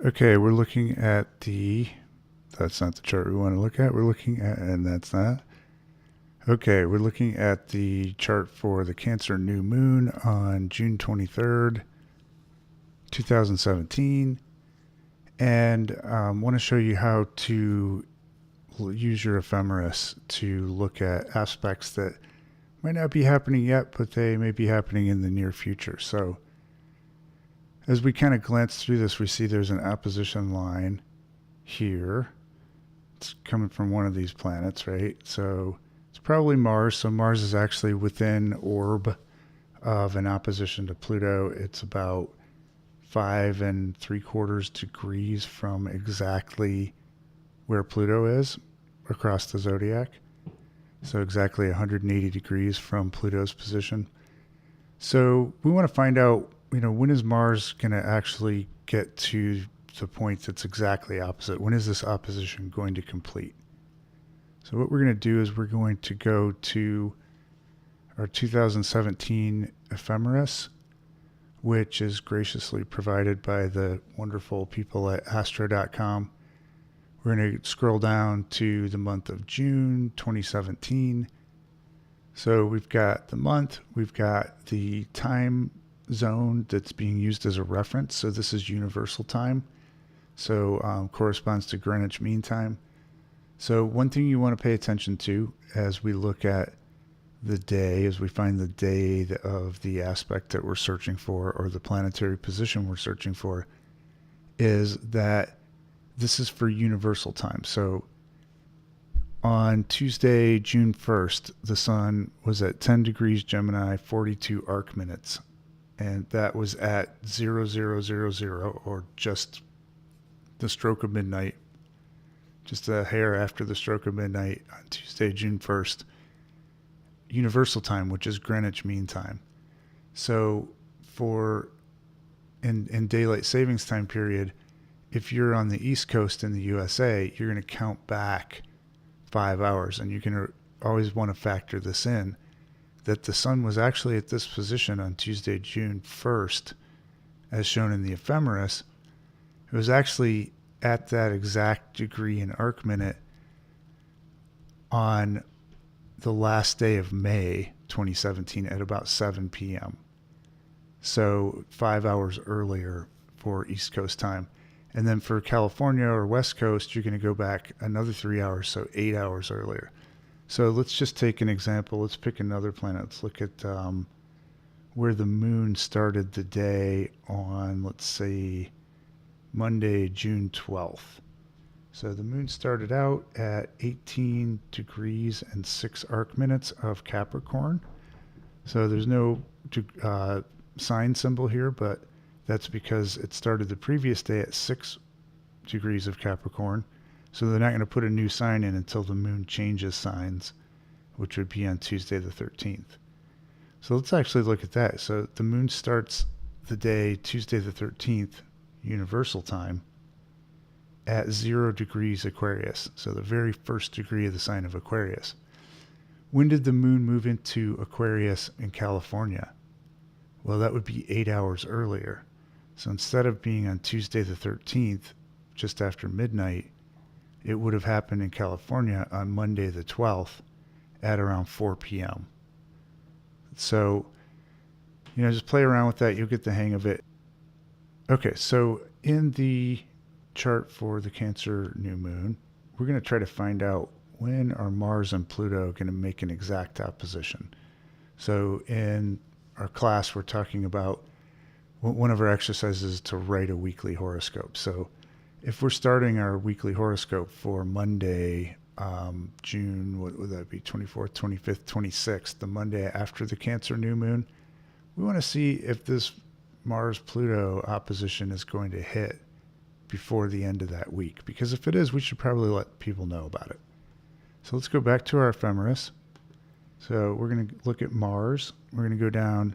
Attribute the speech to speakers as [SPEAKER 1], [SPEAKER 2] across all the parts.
[SPEAKER 1] Okay, we're looking at that's not the chart we want to look at. We're looking at, and that's not. Okay, we're looking at the chart for the Cancer new moon on June 23rd, 2017. And want to show you how to use your ephemeris to look at aspects that might not be happening yet, but they may be happening in the near future. So as we kind of glance through this, we see there's an opposition line here. It's coming from one of these planets, right? So it's probably Mars. So Mars is actually within orb of an opposition to Pluto. It's about 5 3/4 degrees from exactly where Pluto is across the zodiac. So exactly 180 degrees from Pluto's position. So we want to find out, when is Mars going to actually get to the point that's exactly opposite? When is this opposition going to complete? So what we're going to do is we're going to go to our 2017 Ephemeris, which is graciously provided by the wonderful people at astro.com. We're going to scroll down to the month of June 2017. So we've got the month, we've got the time zone that's being used as a reference. So this is universal time. So corresponds to Greenwich Mean Time. So one thing you want to pay attention to as we look at the day, as we find the day of the aspect that we're searching for, or the planetary position we're searching for, is that this is for universal time. So on Tuesday, June 1st, the sun was at 10 degrees Gemini, 42 arc minutes. And that was at 0000, or just the stroke of midnight, just a hair after the stroke of midnight on Tuesday, June 1st, universal time, which is Greenwich Mean Time. So in daylight savings time period, if you're on the East Coast in the USA, you're going to count back 5 hours, and you can always want to factor this in, that the sun was actually at this position on Tuesday, June 1st, as shown in the ephemeris. It was actually at that exact degree in arc minute on the last day of May 2017 at about 7 p.m. So 5 hours earlier for East Coast time. And then for California or West Coast, you're going to go back another 3 hours, so 8 hours earlier. So let's just take an example. Let's pick another planet. Let's look at where the moon started the day on, let's say, Monday, June 12th. So the moon started out at 18 degrees and 6 arc minutes of Capricorn. So there's no sign symbol here, but that's because it started the previous day at 6 degrees of Capricorn. So they're not going to put a new sign in until the moon changes signs, which would be on Tuesday the 13th. So let's actually look at that. So the moon starts the day Tuesday the 13th, universal time, at 0 degrees Aquarius. So the very first degree of the sign of Aquarius. When did the moon move into Aquarius in California? Well, that would be 8 hours earlier. So instead of being on Tuesday the 13th, just after midnight, it would have happened in California on Monday the 12th at around 4 p.m. So, just play around with that. You'll get the hang of it. Okay, so in the chart for the Cancer new moon, we're going to try to find out when are Mars and Pluto going to make an exact opposition. So in our class, we're talking about one of our exercises is to write a weekly horoscope. So if we're starting our weekly horoscope for Monday, June, what would that be, 24th, 25th, 26th, the Monday after the Cancer new moon, we want to see if this Mars-Pluto opposition is going to hit before the end of that week. Because if it is, we should probably let people know about it. So let's go back to our ephemeris. So we're going to look at Mars. We're going to go down,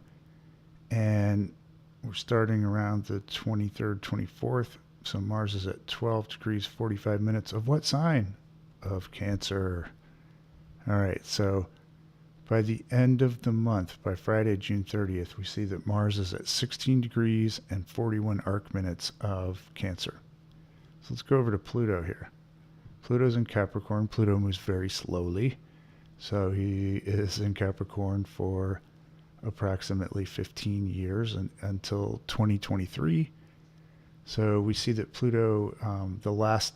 [SPEAKER 1] and we're starting around the 23rd, 24th. So Mars is at 12 degrees, 45 minutes of what sign? Of Cancer. All right, so by the end of the month, by Friday, June 30th, we see that Mars is at 16 degrees and 41 arc minutes of Cancer. So let's go over to Pluto here. Pluto's in Capricorn. Pluto moves very slowly. So he is in Capricorn for approximately 15 years until 2023. So we see that Pluto, the last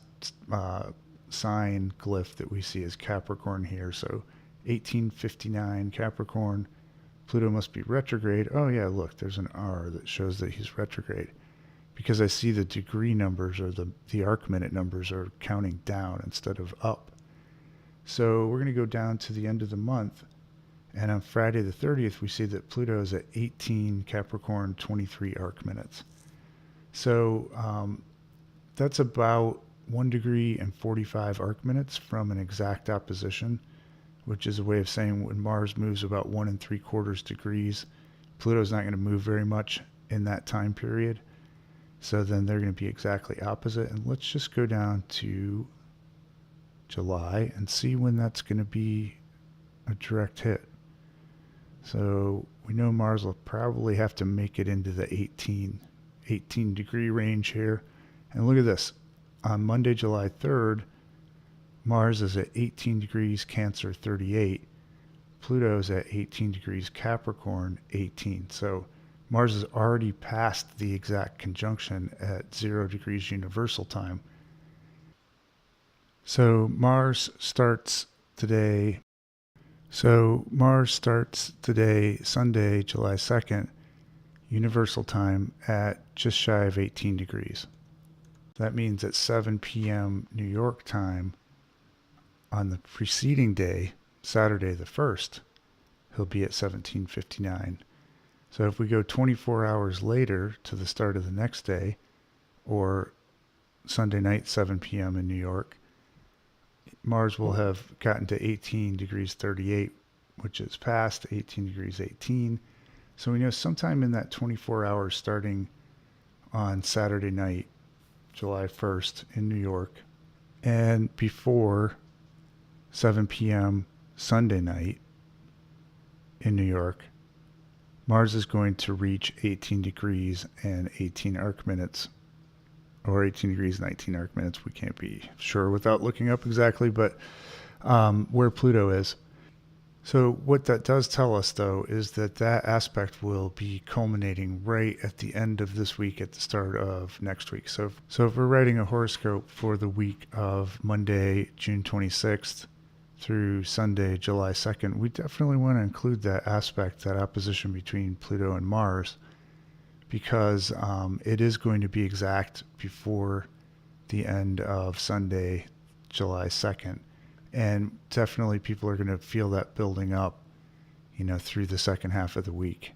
[SPEAKER 1] sign glyph that we see is Capricorn here. So 1859 Capricorn. Pluto must be retrograde. Oh yeah, look, there's an R that shows that he's retrograde, because I see the degree numbers, or the arc minute numbers, are counting down instead of up. So we're going to go down to the end of the month, and on Friday the 30th we see that Pluto is at 18 Capricorn, 23 arc minutes. So that's about 1 degree and 45 arc minutes from an exact opposition, which is a way of saying when Mars moves about 1 3/4 degrees, Pluto's not going to move very much in that time period. So then they're going to be exactly opposite. And let's just go down to July and see when that's going to be a direct hit. So we know Mars will probably have to make it into the 18 degree range here. And look at this. On Monday, July 3rd, Mars is at 18 degrees Cancer 38. Pluto's at 18 degrees Capricorn 18. So Mars is already past the exact conjunction at 0 degrees universal time. So Mars starts today, Sunday, July 2nd, universal time at just shy of 18 degrees. That means at 7 p.m. New York time on the preceding day, Saturday the 1st, he'll be at 1759. So if we go 24 hours later to the start of the next day, or Sunday night, 7 p.m. in New York, Mars will have gotten to 18 degrees 38, which is past 18 degrees 18. So we know sometime in that 24 hours starting on Saturday night, July 1st in New York, and before 7 p.m. Sunday night in New York, Mars is going to reach 18 degrees and 18 arc minutes, or 18 degrees and 19 arc minutes. We can't be sure without looking up exactly, but where Pluto is. So what that does tell us, though, is that aspect will be culminating right at the end of this week, at the start of next week. So if we're writing a horoscope for the week of Monday, June 26th through Sunday, July 2nd, we definitely want to include that aspect, that opposition between Pluto and Mars, because it is going to be exact before the end of Sunday, July 2nd. And definitely people are going to feel that building up, through the second half of the week.